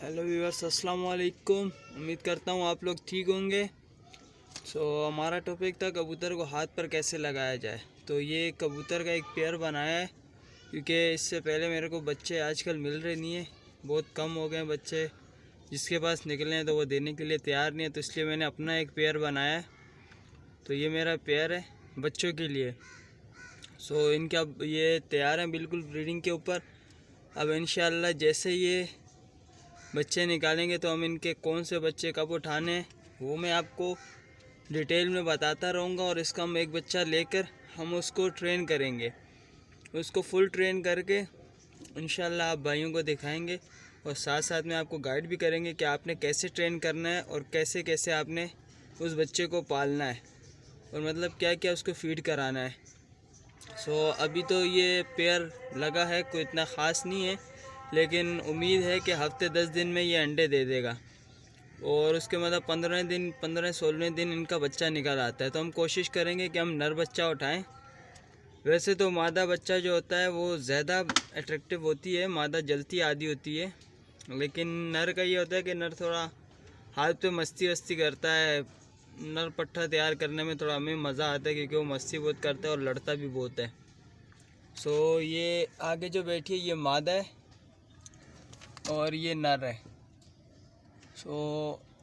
Hello viewers, अस्सलाम वालेकुम। उम्मीद करता हूँ आप लोग ठीक होंगे। हमारा टॉपिक था कबूतर को हाथ पर कैसे लगाया जाए। तो ये कबूतर का एक पेयर बनाया है, क्योंकि इससे पहले मेरे को बच्चे आजकल मिल रहे नहीं है, बहुत कम हो गए बच्चे। जिसके पास निकले हैं तो वो देने के लिए तैयार नहीं है, तो इसलिए मैंने अपना एक पेयर बनाया है। तो ये मेरा पेयर है बच्चों के लिए। इनके अब ये तैयार हैं बिल्कुल ब्रीडिंग के ऊपर। अब इंशाल्लाह जैसे ये बच्चे निकालेंगे तो हम इनके कौन से बच्चे कब उठाने हैं वो मैं आपको डिटेल में बताता रहूँगा। और इसका हम एक बच्चा लेकर हम उसको ट्रेन करेंगे, उसको फुल ट्रेन करके इंशाल्लाह आप भाइयों को दिखाएंगे। और साथ साथ में आपको गाइड भी करेंगे कि आपने कैसे ट्रेन करना है और कैसे कैसे आपने उस बच्चे को पालना है, और मतलब क्या क्या उसको फीड कराना है। अभी तो ये पेयर लगा है, कोई इतना ख़ास नहीं है, लेकिन उम्मीद है कि हफ्ते 10 दिन में ये अंडे दे देगा। और उसके मतलब 15-16 दिन इनका बच्चा निकल आता है। तो हम कोशिश करेंगे कि हम नर बच्चा उठाएं। वैसे तो मादा बच्चा जो होता है वो ज़्यादा अट्रैक्टिव होती है, मादा जलती आदि होती है, लेकिन नर का ये होता है कि नर थोड़ा हाथ पे मस्ती वस्ती करता है। नर पट्ठा तैयार करने में थोड़ा हमें मज़ा आता है, क्योंकि वो मस्ती बहुत करता है और लड़ता भी बहुत है। ये आगे जो बैठी है ये मादा है और ये नर है।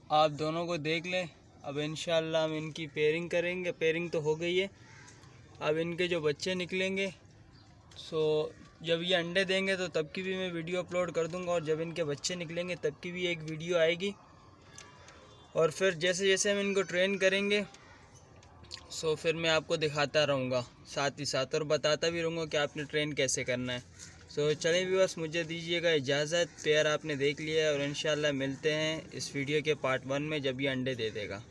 आप दोनों को देख लें। अब इंशाल्लाह हम इनकी पेयरिंग करेंगे। पेयरिंग तो हो गई है, अब इनके जो बच्चे निकलेंगे जब ये अंडे देंगे तो तब की भी मैं वीडियो अपलोड कर दूंगा, और जब इनके बच्चे निकलेंगे तब की भी एक वीडियो आएगी। और फिर जैसे जैसे हम इनको ट्रेन करेंगे फिर मैं आपको दिखाता रहूँगा साथ ही साथ, और बताता भी रहूँगा कि आपने ट्रेन कैसे करना है। चलिए व्यूअर्स, मुझे दीजिएगा इजाज़त। पेयर आपने देख लिया है और इंशाल्लाह मिलते हैं इस वीडियो के पार्ट 1 में, जब ये अंडे दे देगा।